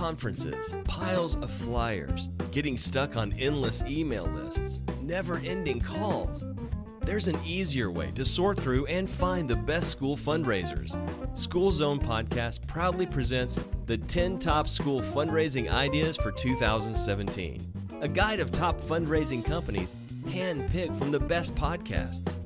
conferences, piles of flyers, getting stuck on endless email lists, never-ending calls. There's an easier way to sort through and find the best school fundraisers. School Zone Podcast proudly presents the 10 top school fundraising ideas for 2017. A guide of top fundraising companies handpicked from the best podcasts.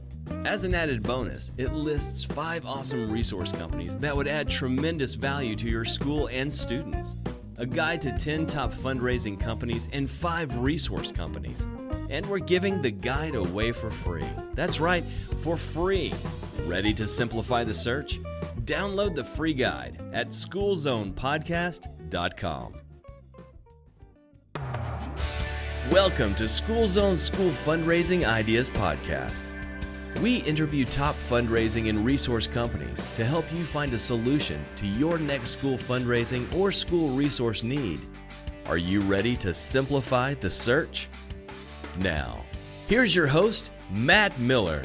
As an added bonus, it lists 5 awesome resource companies that would add tremendous value to your school and students. A guide to 10 top fundraising companies and 5 resource companies. And we're giving the guide away for free. That's right, for free. Ready to simplify the search? Download the free guide at schoolzonepodcast.com. Welcome to School Zone School Fundraising Ideas Podcast. We interview top fundraising and resource companies to help you find a solution to your next school fundraising or school resource need. Are you ready to simplify the search? Now, here's your host, Matt Miller.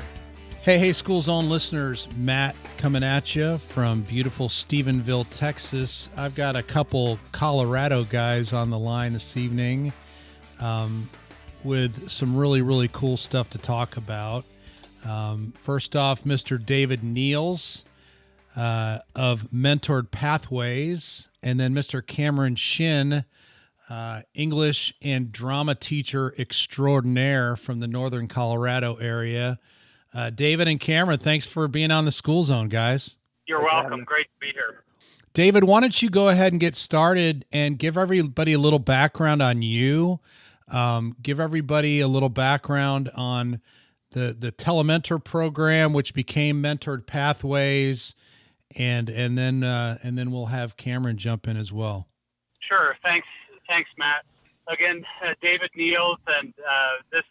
Hey, School Zone listeners, Matt coming at you from beautiful Stephenville, Texas. I've got a couple Colorado guys on the line this evening with some really cool stuff to talk about. First off, Mr. David Niels of Mentored Pathways, and then Mr. Cameron Shinn, English and drama teacher extraordinaire from the Northern Colorado area. David and Cameron, thanks for being on the School Zone, guys. You're welcome. Great to be here. David, why don't you go ahead and get started and give everybody a little background on you. Give everybody a little background on the Telementor program, which became Mentored Pathways, and then we'll have Cameron jump in as well. Sure. Thanks, Matt. Again, David Niels, and this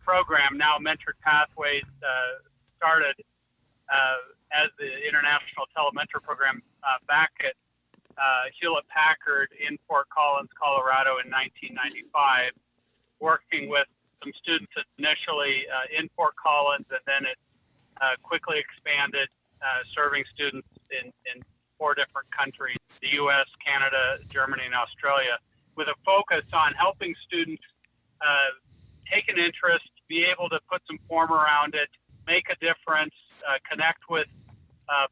program, now Mentored Pathways, started as the International Telementor Program back at Hewlett-Packard in Fort Collins, Colorado in 1995, working with some students initially in Fort Collins, and then it quickly expanded, serving students in 4 different countries, the U.S., Canada, Germany, and Australia, with a focus on helping students take an interest, be able to put some form around it, make a difference, connect with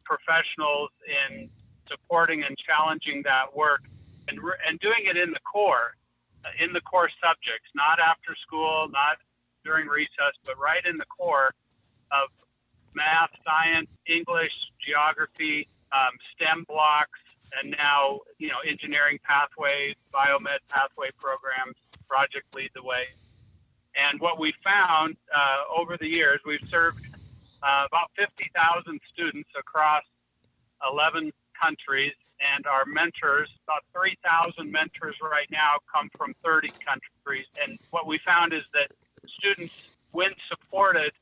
professionals in supporting and challenging that work, and doing it in the core subjects, not after school, not during recess, but right in the core of math, science, English, geography, STEM blocks, and now, engineering pathways, biomed pathway programs, Project Lead the Way. And what we found over the years, we've served about 50,000 students across 11 countries, and our mentors, about 3,000 mentors right now, come from 30 countries. And what we found is that students, when supported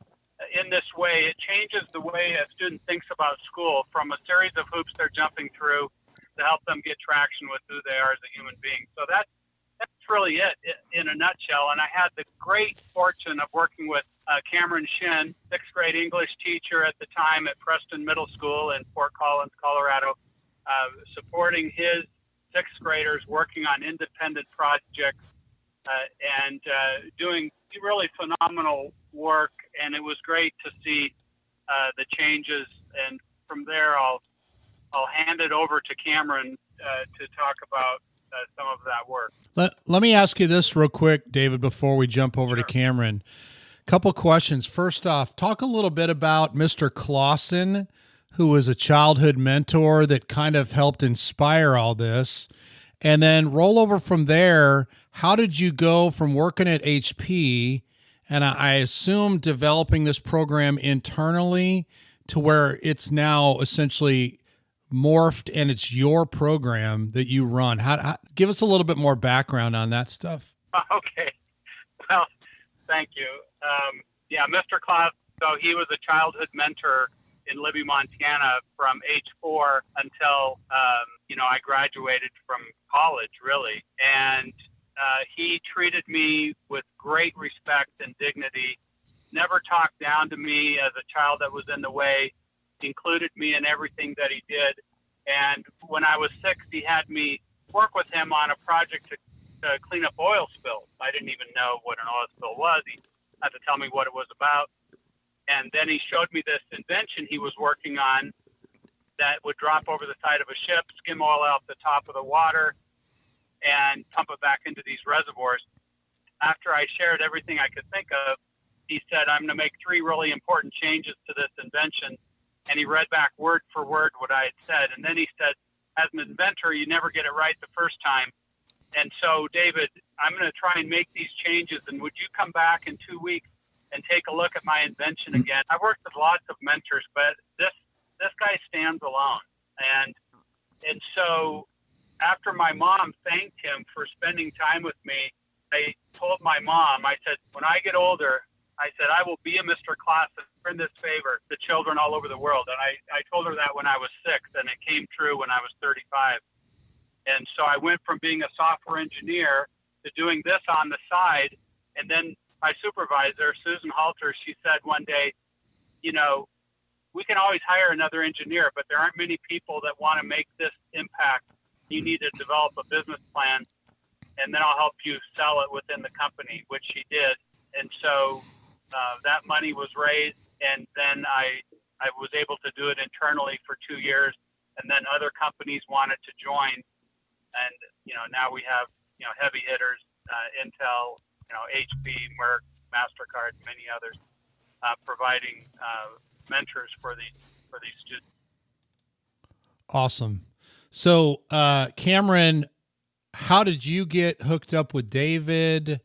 in this way, it changes the way a student thinks about school from a series of hoops they're jumping through to help them get traction with who they are as a human being. So that's really it in a nutshell. And I had the great fortune of working with Cameron Shinn, 6th grade English teacher at the time at Preston Middle School in Fort Collins, Colorado, supporting his 6th graders working on independent projects and doing really phenomenal work. And it was great to see the changes. And from there, I'll hand it over to Cameron to talk about some of that work. Let me ask you this real quick, David, before we jump over to Cameron. Couple questions. First off, talk a little bit about Mr. Clausen, who was a childhood mentor that kind of helped inspire all this. And then roll over from there, how did you go from working at HP, and I assume developing this program internally, to where it's now essentially morphed and it's your program that you run? How give us a little bit more background on that stuff. Okay. Well, thank you. Mr. Claus, so he was a childhood mentor in Libby, Montana from age 4 until, I graduated from college, really. And he treated me with great respect and dignity, never talked down to me as a child that was in the way, included me in everything that he did. And when I was 6, he had me work with him on a project to clean up oil spills. I didn't even know what an oil spill was. He had to tell me what it was about. And then he showed me this invention he was working on that would drop over the side of a ship, skim oil off the top of the water, and pump it back into these reservoirs. After I shared everything I could think of, he said, I'm going to make 3 really important changes to this invention. And he read back word for word what I had said. And then he said, as an inventor, you never get it right the first time. And so, David, I'm going to try and make these changes. And would you come back in 2 weeks and take a look at my invention again? I've worked with lots of mentors, but this guy stands alone. And so after my mom thanked him for spending time with me, I told my mom, I said, when I get older, I said, I will be a Mr. Clausen, return this favor to children all over the world. And I told her that when I was 6, and it came true when I was 35. And so I went from being a software engineer to doing this on the side. And then my supervisor, Susan Halter, she said one day, you know, we can always hire another engineer, but there aren't many people that want to make this impact. You need to develop a business plan, and then I'll help you sell it within the company, which she did. And so that money was raised, and then I was able to do it internally for 2 years, and then other companies wanted to join. And, you know, now we have, you know, heavy hitters, Intel, you know, HP, Merck, MasterCard, many others, providing mentors for these students. Awesome. So, Cameron, how did you get hooked up with David?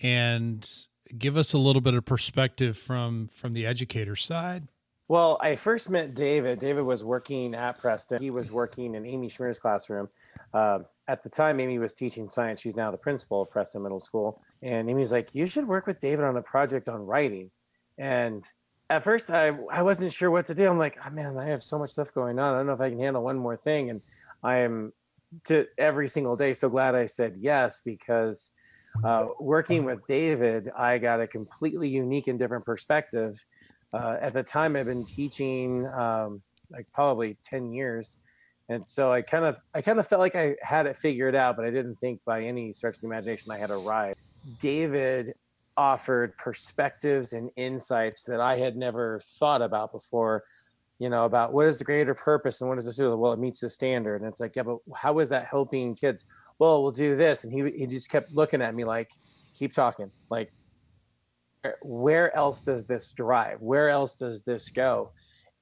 And give us a little bit of perspective from the educator side. Well, I first met David. David was working at Preston. He was working in Amy Schmier's classroom. At the time, Amy was teaching science. She's now the principal of Preston Middle School. And Amy was like, you should work with David on a project on writing. And at first, I wasn't sure what to do. I'm like, oh, man, I have so much stuff going on. I don't know if I can handle one more thing. And I am, to every single day, so glad I said yes, because working with David, I got a completely unique and different perspective. At the time, I've been teaching like probably 10 years. And so I kind of felt like I had it figured out, but I didn't think by any stretch of the imagination I had arrived. David offered perspectives and insights that I had never thought about before, you know, about what is the greater purpose and what does this do? Well, it meets the standard. And it's like, yeah, but how is that helping kids? Well, we'll do this. And he just kept looking at me like, keep talking. Like, where else does this drive? Where else does this go?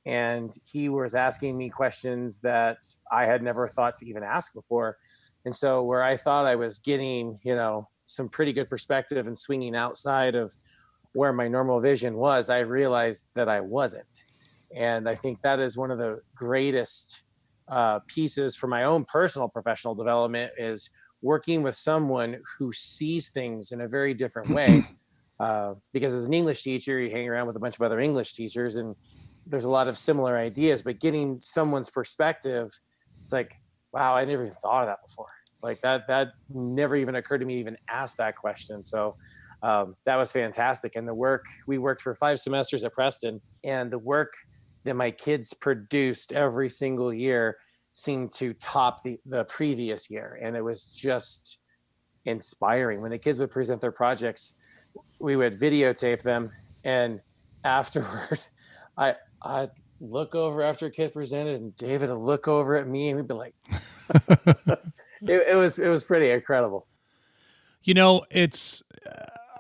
And he was asking me questions that I had never thought to even ask before. And so where I thought I was getting, you know, some pretty good perspective and swinging outside of where my normal vision was, I realized that I wasn't. And I think that is one of the greatest pieces for my own personal professional development, is working with someone who sees things in a very different way. Because as an English teacher, you hang around with a bunch of other English teachers and there's a lot of similar ideas, but getting someone's perspective, it's like, wow, I never even thought of that before. Like that never even occurred to me to even ask that question. So that was fantastic. And the work, we worked for 5 semesters at Preston, and the work that my kids produced every single year seemed to top the previous year. And it was just inspiring. When the kids would present their projects, we would videotape them, and afterward, I'd look over after a kid presented, and David would look over at me, and we'd be like, it was pretty incredible. You know,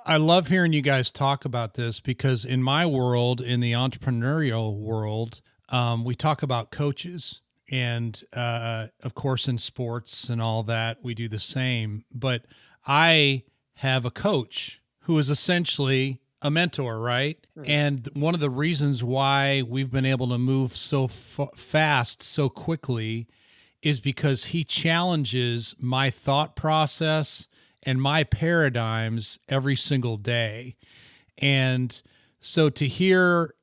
I love hearing you guys talk about this, because in my world, in the entrepreneurial world, we talk about coaches, and of course in sports and all that, we do the same. But I have a coach who is essentially a mentor, right? Mm-hmm. And one of the reasons why we've been able to move so fast, so quickly, is because he challenges my thought process and my paradigms every single day. And so to hear,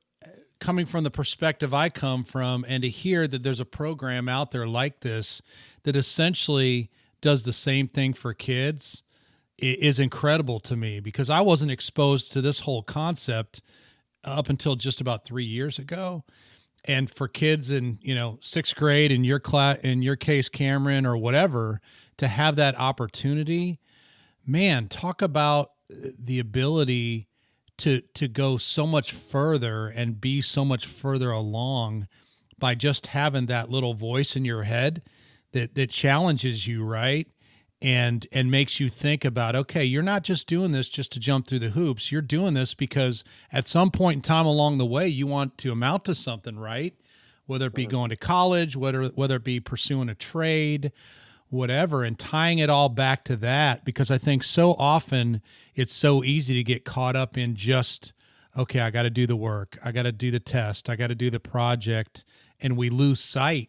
coming from the perspective I come from, and to hear that there's a program out there like this that essentially does the same thing for kids, is incredible to me, because I wasn't exposed to this whole concept up until just about 3 years ago. And for kids in, sixth grade in your class, in your case, Cameron, or whatever, to have that opportunity, man, talk about the ability to go so much further and be so much further along by just having that little voice in your head that challenges you, right? And makes you think about, okay, you're not just doing this just to jump through the hoops. You're doing this because at some point in time along the way, you want to amount to something, right? Whether it be going to college, whether it be pursuing a trade, whatever, and tying it all back to that, because I think so often it's so easy to get caught up in just, okay, I got to do the work, I got to do the test, I got to do the project, and we lose sight,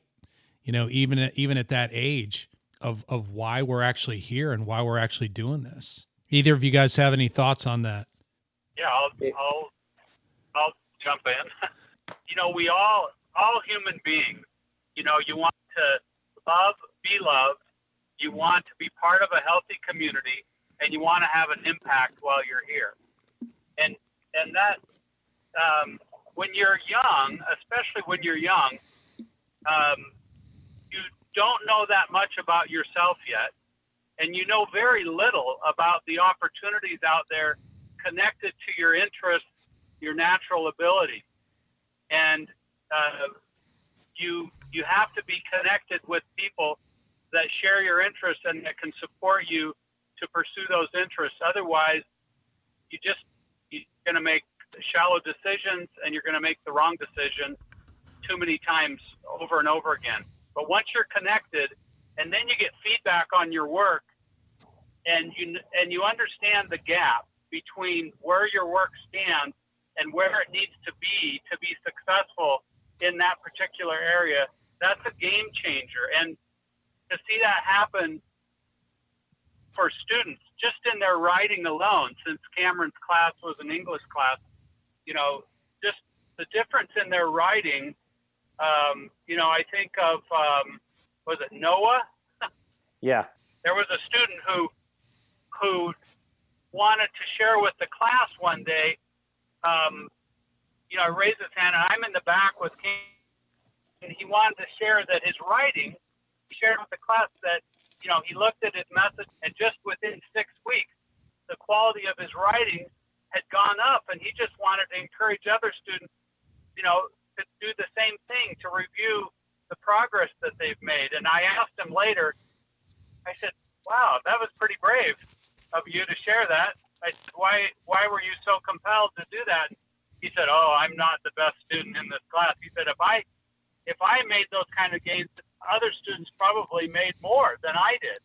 even at that age of why we're actually here and why we're actually doing this. Either of you guys have any thoughts on that? Yeah, I'll jump in. We all human beings, you want to be loved, you want to be part of a healthy community, and you want to have an impact while you're here. And that, when you're young, especially when you're young, you don't know that much about yourself yet, and you know very little about the opportunities out there connected to your interests, your natural abilities. And you have to be connected with people that share your interests and that can support you to pursue those interests. Otherwise, you're going to make shallow decisions, and you're going to make the wrong decision too many times over and over again. But once you're connected, and then you get feedback on your work, and you understand the gap between where your work stands and where it needs to be successful in that particular area, that's a game changer. And to see that happen for students just in their writing alone, since Cameron's class was an English class, just the difference in their writing. I think of, was it Noah? Yeah. There was a student who wanted to share with the class one day. Raised his hand, and I'm in the back with King, and he wanted to share that his writing, he shared with the class that, he looked at his message, and just within 6 weeks, the quality of his writing had gone up, and he just wanted to encourage other students, to do the same thing, to review the progress that they've made. And I asked him later, I said, wow, that was pretty brave of you to share that. I said, why were you so compelled to do that? He said, oh, I'm not the best student in this class. He said, if I made those kind of gains, other students probably made more than I did.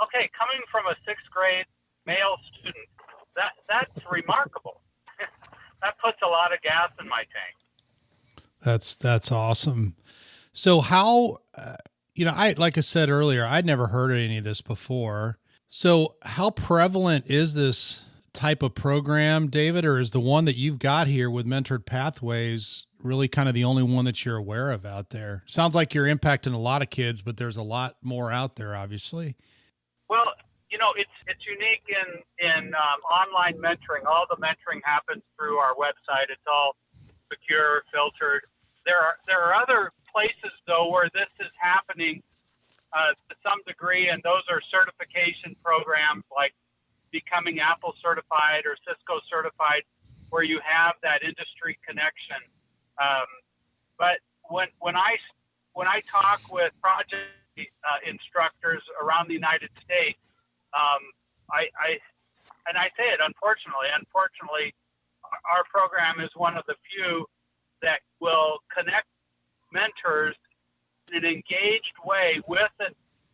Okay, coming from a sixth grade male student, that's remarkable. That puts a lot of gas in my tank. That's awesome. So how, like I said earlier, I'd never heard of any of this before. So how prevalent is this type of program, David, or is the one that you've got here with Mentored Pathways really kind of the only one that you're aware of out there? Sounds like you're impacting a lot of kids, but there's a lot more out there, obviously. Well, it's unique in online mentoring. All the mentoring happens through our website. It's all secure, filtered. There are other places though where this is happening to some degree, and those are certification programs like becoming Apple certified or Cisco certified, where you have that industry connection. But when I talk with project instructors around the United States, I say it, unfortunately, our program is one of the few that will connect mentors in an engaged way with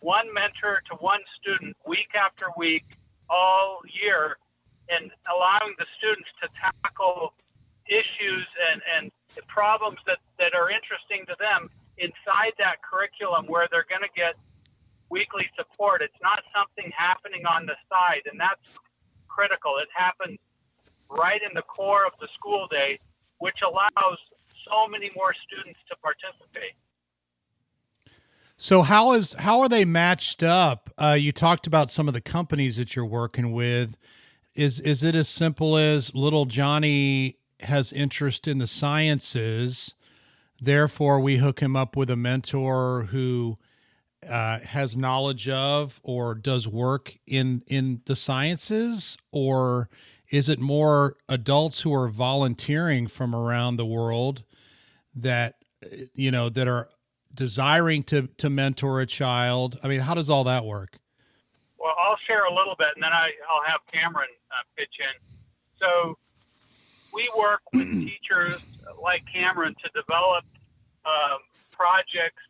one mentor to one student week after week, all year, and allowing the students to tackle issues and problems that are interesting to them inside that curriculum, where they're going to get weekly support. It's not something happening on the side, and that's critical. It happens right in the core of the school day, which allows so many more students to participate. So how are they matched up? You talked about some of the companies that you're working with. Is it as simple as little Johnny has interest in the sciences, therefore we hook him up with a mentor who has knowledge of or does work in the sciences, or is it more adults who are volunteering from around the world that that are desiring to mentor a child? I mean, how does all that work? Well, I'll share a little bit, and then I'll have Cameron pitch in. So we work with teachers like Cameron to develop projects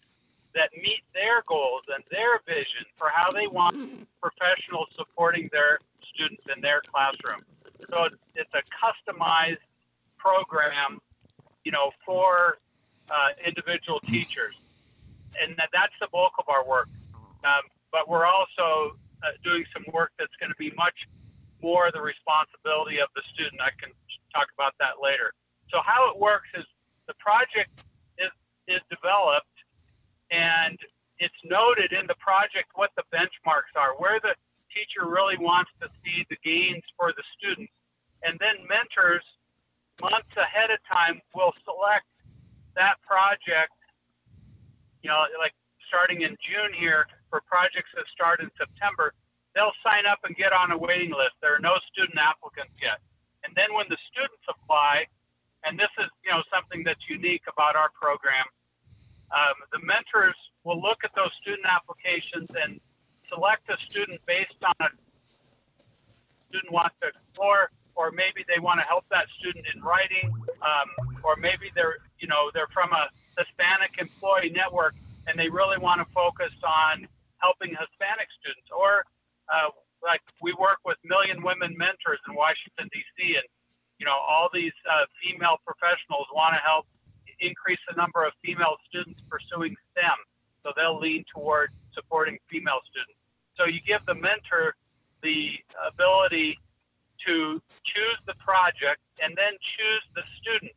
that meet their goals and their vision for how they want professionals supporting their students in their classroom. So it's a customized program, for individual teachers. And that's the bulk of our work. But we're also doing some work that's going to be much more the responsibility of the student. I can talk about that later. So how it works is the project is developed, and it's noted in the project what the benchmarks are, where the teacher really wants to see the gains for the students. And then mentors, months ahead of time, will select that project, like starting in June here, for projects that start in September. They'll sign up and get on a waiting list. There are no student applicants yet. And then when the students apply, and this is, something that's unique about our program, the mentors will look at those student applications and select a student based on a student wants to explore, or maybe they want to help that student in writing, or maybe they're from a Hispanic employee network and they really want to focus on helping Hispanic students, or like we work with Million Women Mentors in Washington, D.C., and all these female professionals want to help increase the number of female students pursuing STEM, so they'll lean toward supporting female students. So you give the mentor the ability to choose the project and then choose the student,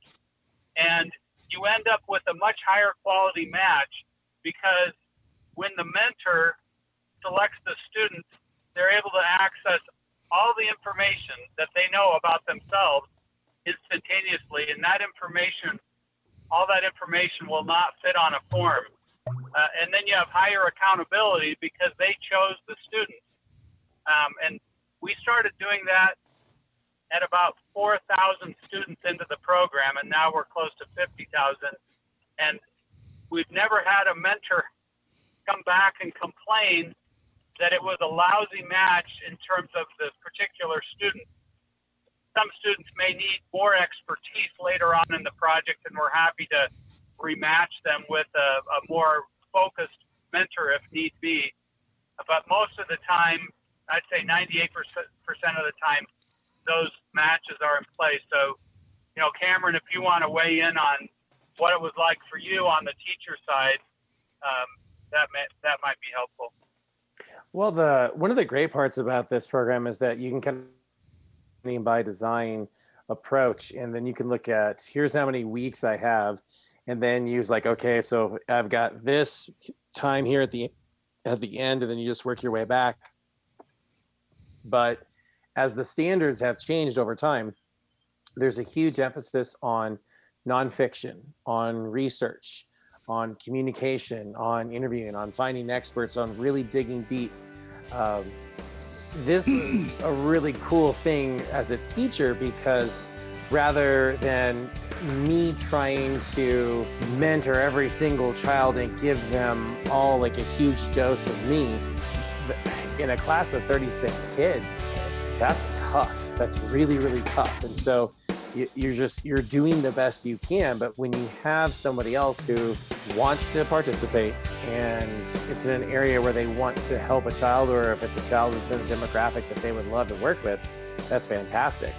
and you end up with a much higher quality match, because when the mentor selects the student, they're able to access all the information that they know about themselves instantaneously, and all that information will not fit on a form. And then you have higher accountability because they chose the students. And we started doing that at about 4,000 students into the program, and now we're close to 50,000. And we've never had a mentor come back and complain that it was a lousy match in terms of the particular student. Some students may need more expertise later on in the project, and we're happy to rematch them with a more focused mentor if need be. But most of the time, I'd say 98% of the time, those matches are in place. So, Cameron, if you want to weigh in on what it was like for you on the teacher side, that might be helpful. Well, one of the great parts about this program is that you can kind of by design approach, and then you can look at, here's how many weeks I have, and then use like, okay, so I've got this time here at the end, and then you just work your way back. But as the standards have changed over time, there's a huge emphasis on nonfiction, on research, on communication, on interviewing, on finding experts, on really digging deep. This was a really cool thing as a teacher, because rather than me trying to mentor every single child and give them all like a huge dose of me, in a class of 36 kids, that's tough. That's really, really tough. And so you're doing the best you can, but when you have somebody else who wants to participate and it's in an area where they want to help a child, or if it's a child that's in a demographic that they would love to work with, that's fantastic.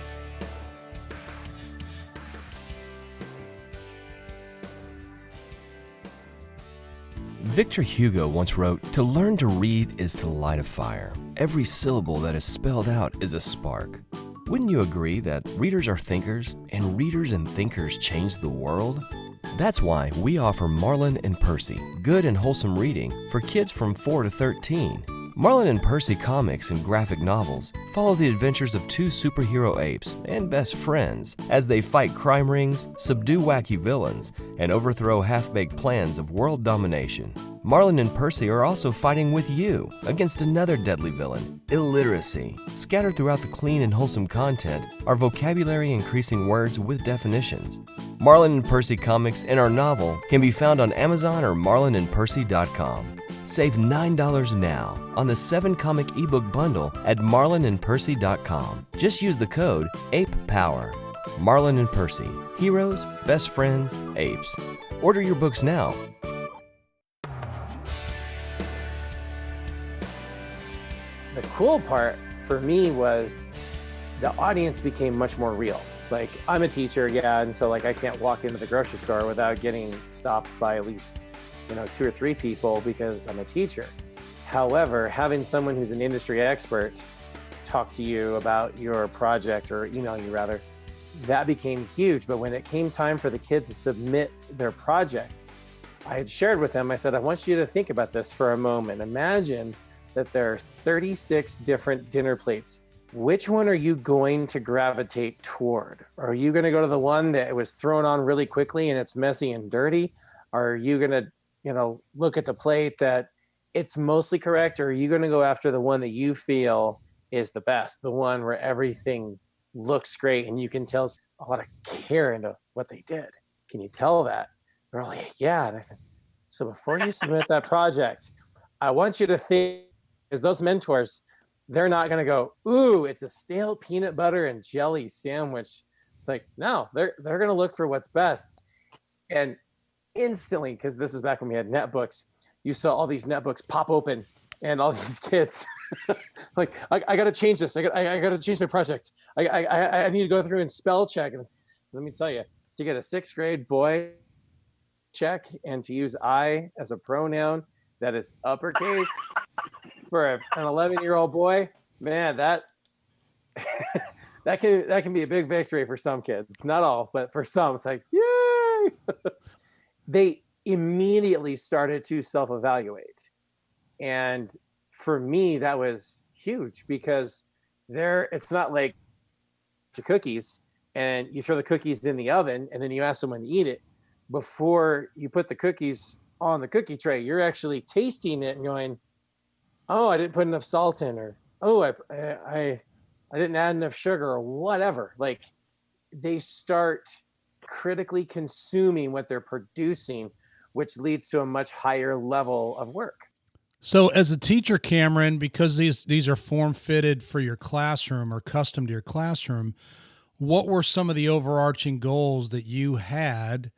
Victor Hugo once wrote, "To learn to read is to light a fire. Every syllable that is spelled out is a spark." Wouldn't you agree that readers are thinkers, and readers and thinkers change the world? That's why we offer Marlin and Percy good and wholesome reading for kids from 4 to 13. Marlin and Percy comics and graphic novels follow the adventures of two superhero apes and best friends as they fight crime rings, subdue wacky villains, and overthrow half-baked plans of world domination. Marlin and Percy are also fighting with you against another deadly villain, illiteracy. Scattered throughout the clean and wholesome content are vocabulary-increasing words with definitions. Marlin and Percy comics and our novel can be found on Amazon or marlinandpercy.com. Save $9 now on the 7-comic ebook bundle at marlinandpercy.com. Just use the code APEPOWER. Marlin and Percy, heroes, best friends, apes. Order your books now. The cool part for me was the audience became much more real. Like, I'm a teacher, yeah, and so like I can't walk into the grocery store without getting stopped by at least 2 or 3 people because I'm a teacher. However, having someone who's an industry expert talk to you about your project, or email you rather, that became huge. But when it came time for the kids to submit their project, I had shared with them, I said, I want you to think about this for a moment. Imagine that there's 36 different dinner plates. Which one are you going to gravitate toward? Are you going to go to the one that was thrown on really quickly and it's messy and dirty? Are you going to look at the plate that it's mostly correct, or are you going to go after the one that you feel is the best, the one where everything looks great and you can tell a lot of care into what they did? Can you tell that? They're like, yeah. And I said, so before you submit that project, I want you to think, because those mentors, they're not going to go, ooh, it's a stale peanut butter and jelly sandwich. It's like, no, they're going to look for what's best. And instantly, because this is back when we had netbooks, you saw all these netbooks pop open and all these kids like, I got to change this. I got to change my project. I need to go through and spell check. And let me tell you, to get a 6th grade boy check and to use I as a pronoun that is uppercase for an 11-year-old boy, man, that can be a big victory for some kids. Not all, but for some, it's like, yay! They immediately started to self-evaluate. And for me, that was huge, because it's not like the cookies and you throw the cookies in the oven and then you ask someone to eat it. Before you put the cookies on the cookie tray, you're actually tasting it and going, oh, I didn't put enough salt in, or oh, I didn't add enough sugar, or whatever. Like, they start critically consuming what they're producing, which leads to a much higher level of work. So as a teacher, Cameron, because these are form fitted for your classroom or custom to your classroom, what were some of the overarching goals that you had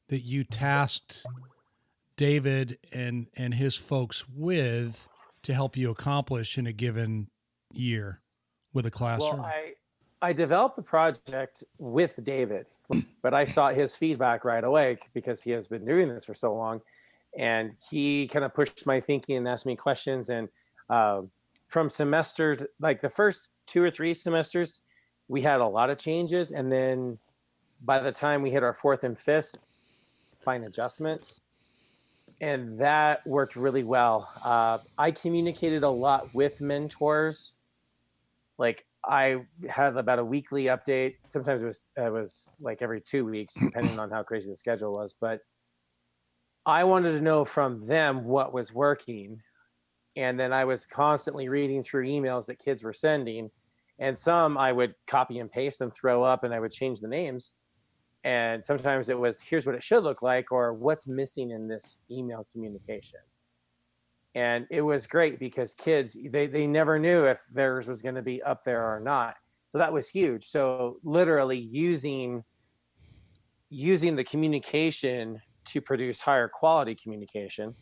that you tasked David and his folks with to help you accomplish in a given year with a classroom? Well, I developed the project with David, but I saw his feedback right away because he has been doing this for so long. And he kind of pushed my thinking and asked me questions. And from semester, like the first 2 or 3 semesters, we had a lot of changes. And then by the time we hit our 4th and 5th, fine adjustments. And that worked really well. I communicated a lot with mentors. Like, I had about a weekly update. Sometimes it was like every 2 weeks, depending on how crazy the schedule was. But I wanted to know from them what was working. And then I was constantly reading through emails that kids were sending. And some I would copy and paste and throw up, and I would change the names. And sometimes it was, here's what it should look like, or what's missing in this email communication. And it was great because kids, they never knew if theirs was going to be up there or not. So that was huge. So literally using the communication to produce higher quality communication,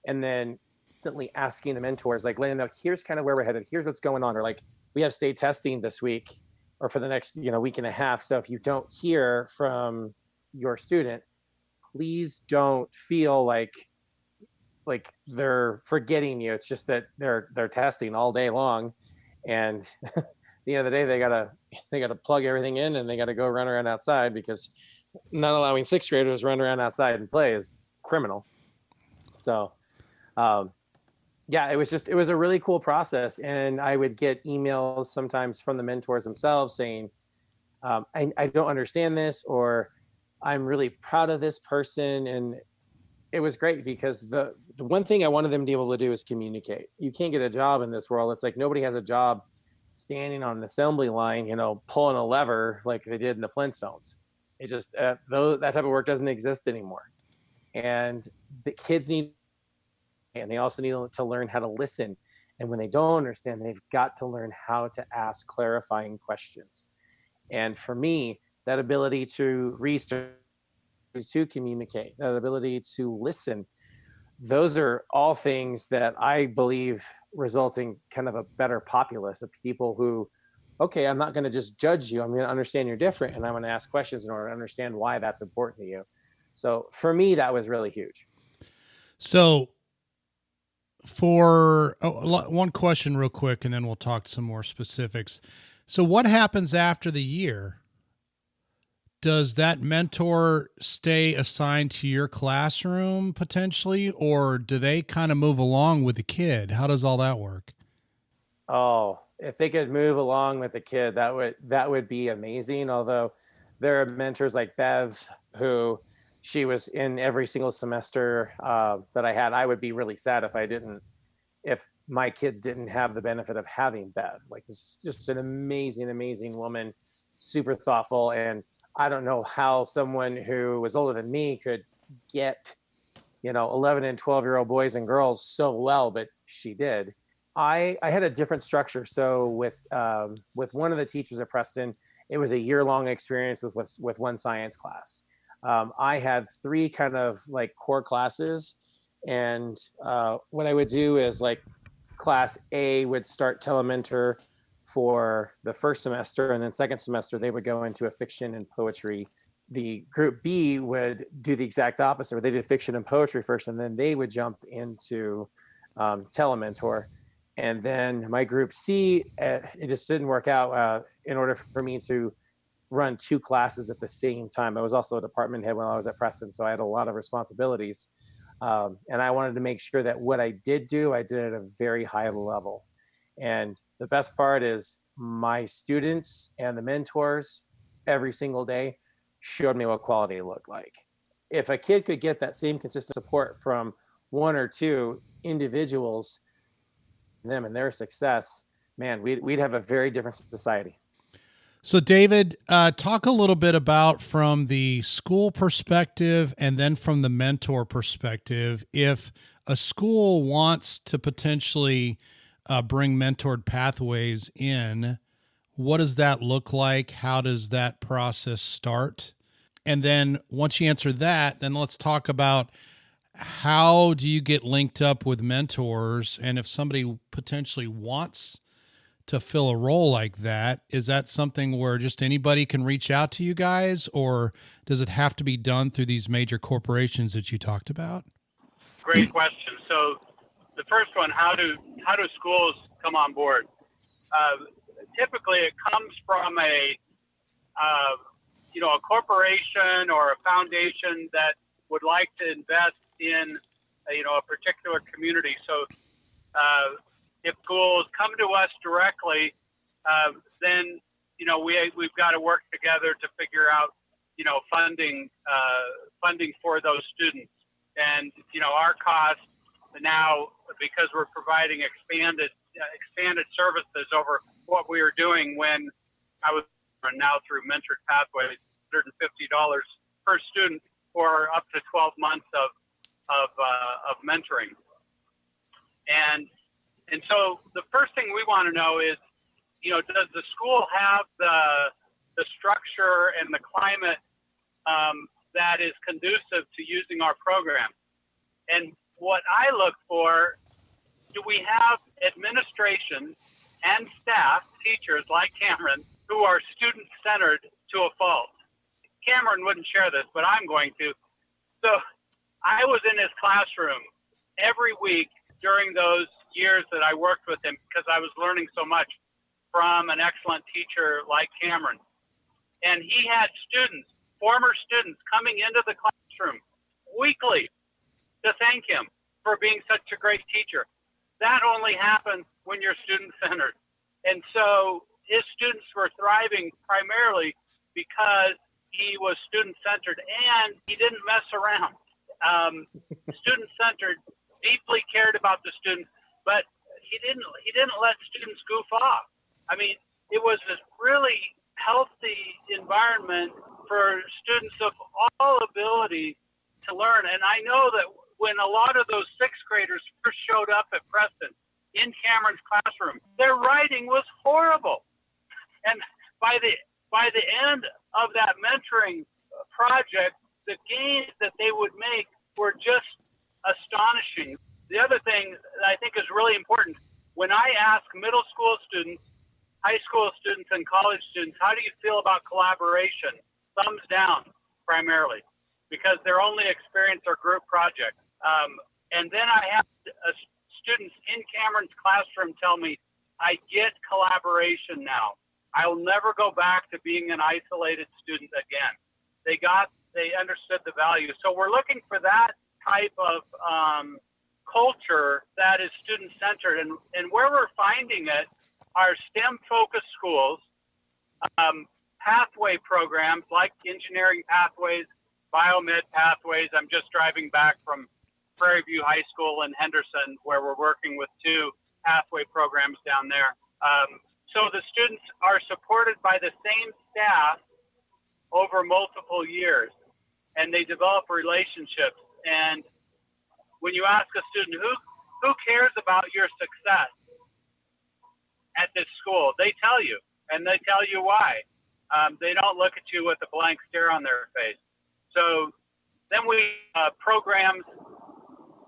and then instantly asking the mentors, like, letting them know, here's kind of where we're headed. Here's what's going on. Or like, we have state testing this week or for the next, week and a half. So if you don't hear from your student, please don't feel like they're forgetting you. It's just that they're testing all day long. And at the end of the day, they gotta plug everything in, and they gotta go run around outside, because not allowing 6th graders run around outside and play is criminal. So Yeah, it was a really cool process. And I would get emails sometimes from the mentors themselves saying, I don't understand this, or I'm really proud of this person. And it was great because the one thing I wanted them to be able to do is communicate. You can't get a job in this world. It's like nobody has a job standing on an assembly line, pulling a lever like they did in the Flintstones. It just, though that type of work doesn't exist anymore. And the kids need, and they also need to learn how to listen. And when they don't understand, they've got to learn how to ask clarifying questions. And for me, that ability to research, to communicate, that ability to listen, those are all things that I believe results in kind of a better populace of people who, okay, I'm not going to just judge you. I'm going to understand you're different, and I'm going to ask questions in order to understand why that's important to you. So for me, that was really huge. So one question real quick, and then we'll talk some more specifics. So what happens after the year? Does that mentor stay assigned to your classroom potentially, or do they kind of move along with the kid? How does all that work? Oh, if they could move along with the kid, that would be amazing. Although there are mentors like Bev, who she was in every single semester that I had. I would be really sad if my kids didn't have the benefit of having Bev. Like, this is just an amazing, amazing woman, super thoughtful. And I don't know how someone who was older than me could get, 11 and 12-year-old boys and girls so well, but she did. I had a different structure. So with one of the teachers at Preston, it was a year-long experience with one science class. I had three kind of like core classes, and what I would do is, like, class A would start Telementor for the first semester, and then second semester they would go into a fiction and poetry. The group B would do the exact opposite, where they did fiction and poetry first, and then they would jump into Telementor. And then my group C, it just didn't work out in order for me to run two classes at the same time. I was also a department head when I was at Preston, so I had a lot of responsibilities. And I wanted to make sure that what I did do, I did at a very high level. And the best part is my students and the mentors every single day showed me what quality looked like. If a kid could get that same consistent support from one or two individuals, them and their success, man, we'd have a very different society. So, David, talk a little bit about, from the school perspective and then from the mentor perspective, if a school wants to potentially bring mentored pathways in, what does that look like? How does that process start? And then once you answer that, then let's talk about, how do you get linked up with mentors? And if somebody potentially wants to fill a role like that, is that something where just anybody can reach out to you guys, or does it have to be done through these major corporations that you talked about? Great question. So the first one, how do schools come on board? Typically, it comes from a corporation or a foundation that would like to invest in a particular community. So if schools come to us directly, then we've got to work together to figure out funding for those students. And our cost now, because we're providing expanded services over what we were doing when I was, now through Mentored Pathways, $150 per student for up to 12 months of mentoring. And so the first thing we want to know is, does the school have the structure and the climate that is conducive to using our program? And what I look for, do we have administration and staff, teachers like Cameron, who are student-centered to a fault? Cameron wouldn't share this, but I'm going to. So I was in his classroom every week during those years that I worked with him, because I was learning so much from an excellent teacher like Cameron. And he had students, former students, coming into the classroom weekly to thank him for being such a great teacher. that only happens when you're student-centered. And so his students were thriving primarily because he was student-centered and he didn't mess around. Student-centered, deeply cared about the students, but he didn't let students goof off. I mean, it was this really healthy environment for students of all ability to learn. And I know that when a lot of those sixth graders first showed up at Preston in Cameron's classroom, their writing was horrible. And by the end of that mentoring project, the gains that they would make were just astonishing. The other thing that I think is really important, when I ask middle school students, high school students, and college students, how do you feel about collaboration? Thumbs down, primarily, because their only experience are group projects. And then I have students in Cameron's classroom tell me, I get collaboration now. I'll never go back to being an isolated student again. They understood the value. So we're looking for that type of culture that is student-centered. And where we're finding it are STEM-focused schools, pathway programs like engineering pathways, biomed pathways. I'm just driving back from Prairie View High School in Henderson, where we're working with 2 pathway programs down there. So the students are supported by the same staff over multiple years, and they develop relationships. And when you ask a student, who cares about your success at this school, they tell you, and they tell you why. They don't look at you with a blank stare on their face. So then we programs,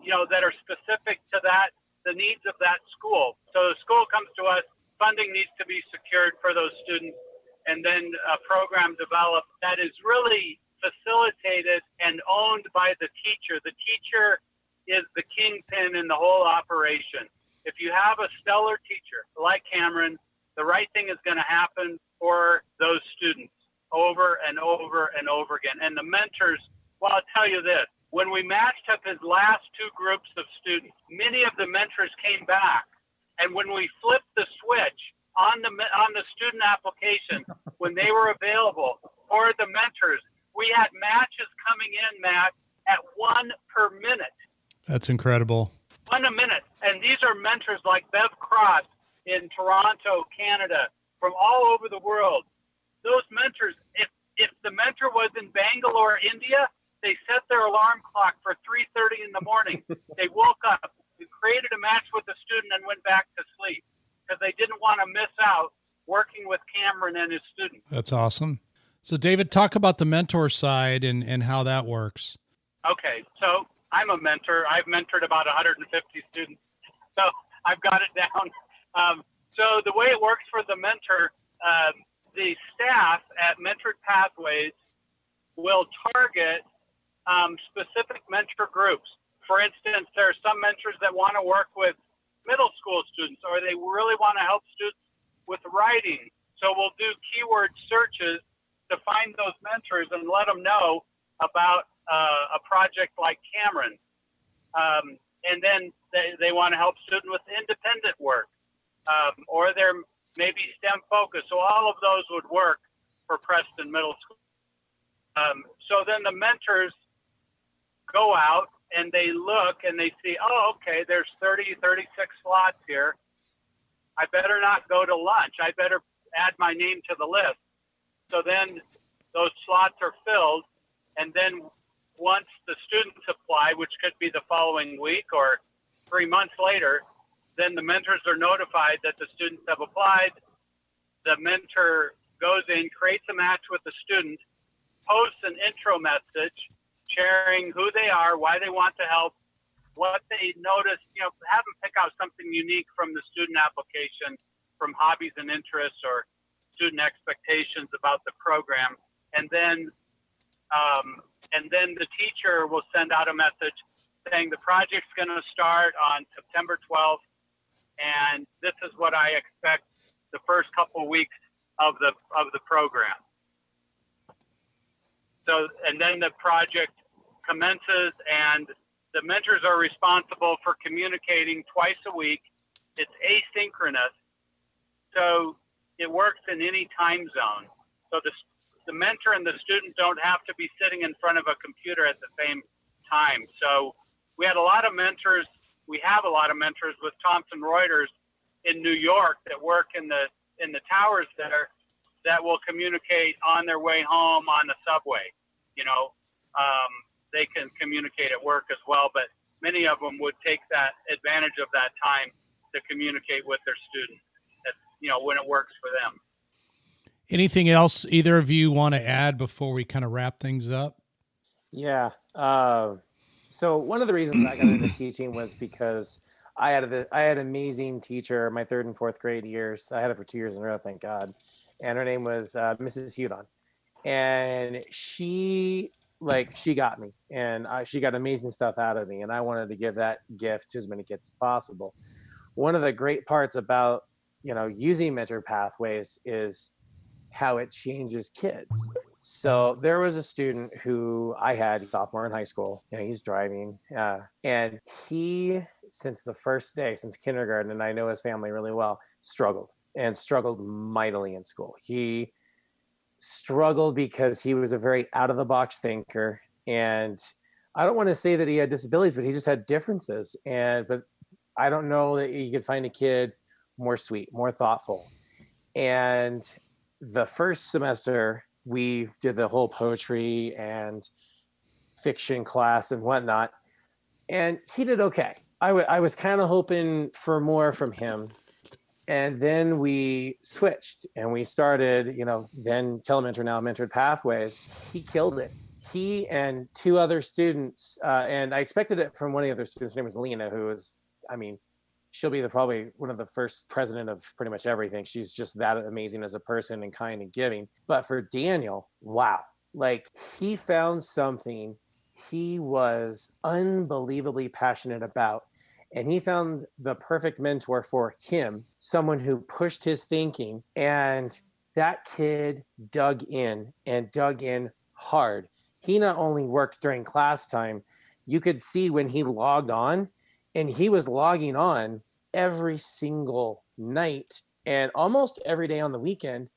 that are specific to the needs of that school. So the school comes to us, funding needs to be secured for those students, and then a program developed that is really facilitated and owned by the teacher. The teacher is the kingpin in the whole operation. If you have a stellar teacher like Cameron, the right thing is going to happen for those students over and over and over again. And the mentors, well, I'll tell you this, when we matched up his last 2 groups of students, many of the mentors came back. And when we flipped the switch on the student application, when they were available for the mentors, we had matches coming in, Matt, at 1 per minute. That's incredible. 1 a minute. And these are mentors like Bev Cross in Toronto, Canada, from all over the world. Those mentors, if the mentor was in Bangalore, India, they set their alarm clock for 3:30 in the morning. They woke up, created a match with the student, and went back to sleep because they didn't want to miss out working with Cameron and his students. That's awesome. So, David, talk about the mentor side and how that works. Okay, so I'm a mentor. I've mentored about 150 students, so I've got it down. So the way it works for the mentor, the staff at Mentored Pathways will target specific mentor groups. For instance, there are some mentors that want to work with middle school students, or they really want to help students with writing. So we'll do keyword searches to find those mentors and let them know about a project like Cameron. And then they want to help students with independent work, or they're maybe STEM focused. So all of those would work for Preston Middle School. So then the mentors go out and they look and they see, oh, okay, there's 36 slots here. I better not go to lunch. I better add my name to the list. So then those slots are filled. And then once the students apply, which could be the following week or 3 months later, then the mentors are notified that the students have applied. The mentor goes in, creates a match with the student, posts an intro message sharing who they are, why they want to help, what they noticed, have them pick out something unique from the student application, from hobbies and interests or student expectations about the program. And then the teacher will send out a message saying the project's going to start on September 12th, and this is what I expect the first couple weeks of the program. So, and then the project commences, and the mentors are responsible for communicating twice a week it's asynchronous, so it works in any time zone. So the mentor and the student don't have to be sitting in front of a computer at the same time. So we had a lot of mentors. We have a lot of mentors with Thomson Reuters in New York that work in the towers that will communicate on their way home on the subway. They can communicate at work as well, but many of them would take that advantage of that time to communicate with their students, when it works for them. Anything else either of you want to add before we kind of wrap things up? Yeah. So one of the reasons I got into teaching was because I had an amazing teacher my 3rd and 4th grade years. I had it for 2 years in a row, thank God. And her name was Mrs. Hudon. And she got me, and she got amazing stuff out of me. And I wanted to give that gift to as many kids as possible. One of the great parts about, using mentor pathways is how it changes kids. So there was a student who I had sophomore in high school. He's driving, and he, since the first day, since kindergarten, and I know his family really well, struggled mightily in school. He struggled because he was a very out of the box thinker, and I don't want to say that he had disabilities, but he just had differences. But I don't know that you could find a kid more sweet, more thoughtful. And the first semester, we did the whole poetry and fiction class and whatnot, and he did okay. I was kind of hoping for more from him. And then we switched and we started, then Telementor, now Mentored Pathways. He killed it. He and 2 other students, and I expected it from one of the other students. Her name was Lena, who is, she'll be probably one of the first president of pretty much everything. She's just that amazing as a person and kind and giving. But for Daniel, wow. He found something he was unbelievably passionate about. And he found the perfect mentor for him, someone who pushed his thinking. And that kid dug in hard. He not only worked during class time, you could see when he logged on, and he was logging on every single night and almost every day on the weekend,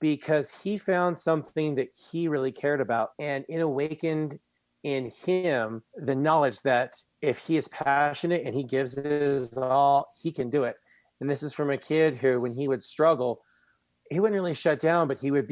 because he found something that he really cared about. And it awakened in him the knowledge that if he is passionate and he gives his all, he can do it. And this is from a kid who, when he would struggle, he wouldn't really shut down, but he would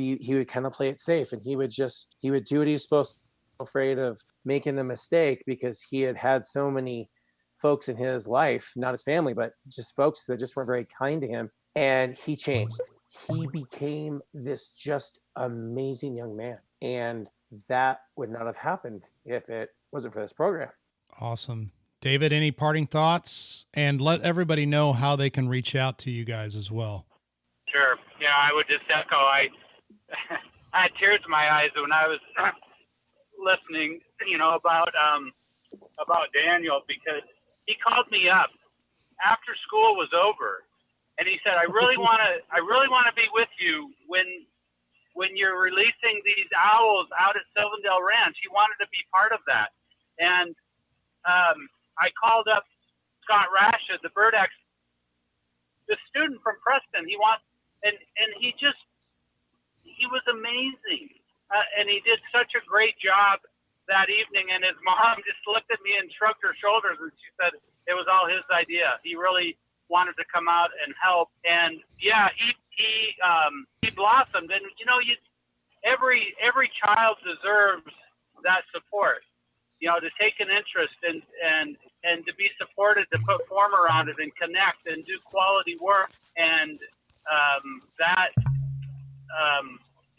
kind of play it safe, and he would do what he was supposed to, afraid of making a mistake, because he had so many folks in his life, not his family, but just folks that just weren't very kind to him. And he changed. He became this just amazing young man. And that would not have happened if it wasn't for this program. Awesome. David, any parting thoughts? And let everybody know how they can reach out to you guys as well. Sure. Yeah, I would just echo. I had tears in my eyes when I was listening, about Daniel, because he called me up after school was over, and he said, I really want to be with you when you're releasing these owls out at Silvendale Ranch. He wanted to be part of that. And I called up Scott Rashid, the bird ex, the student from Preston. He was amazing. And he did such a great job that evening. And his mom just looked at me and shrugged her shoulders, and she said it was all his idea. He really wanted to come out and help. And yeah, he blossomed. And every child deserves that support, to take an interest and to be supported, to put form around it and connect and do quality work. And that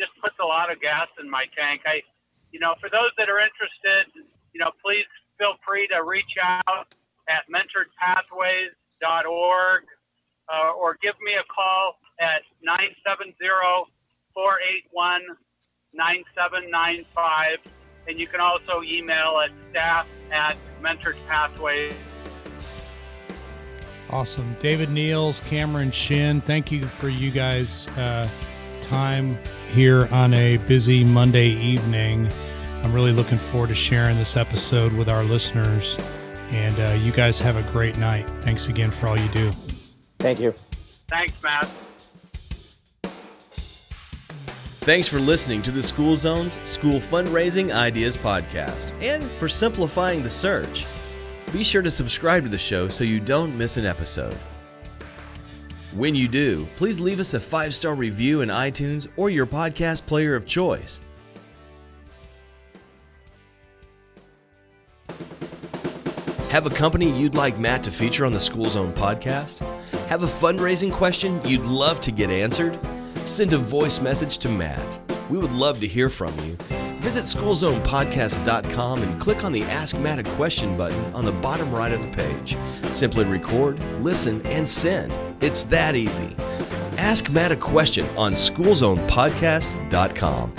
just puts a lot of gas in my tank. For those that are interested, please feel free to reach out at mentoredpathways.org or give me a call at 970-481-9795. And you can also email at staff@mentoredpathways. Awesome. David Niels, Cameron Shinn, thank you for you guys' time here on a busy Monday evening. I'm really looking forward to sharing this episode with our listeners. And you guys have a great night. Thanks again for all you do. Thank you. Thanks, Matt. Thanks for listening to the School Zone's School Fundraising Ideas Podcast and for simplifying the search. Be sure to subscribe to the show so you don't miss an episode. When you do, please leave us a 5-star review in iTunes or your podcast player of choice. Have a company you'd like Matt to feature on the School Zone podcast? Have a fundraising question you'd love to get answered? Send a voice message to Matt. We would love to hear from you. Visit schoolzonepodcast.com and click on the Ask Matt a Question button on the bottom right of the page. Simply record, listen, and send. It's that easy. Ask Matt a Question on schoolzonepodcast.com.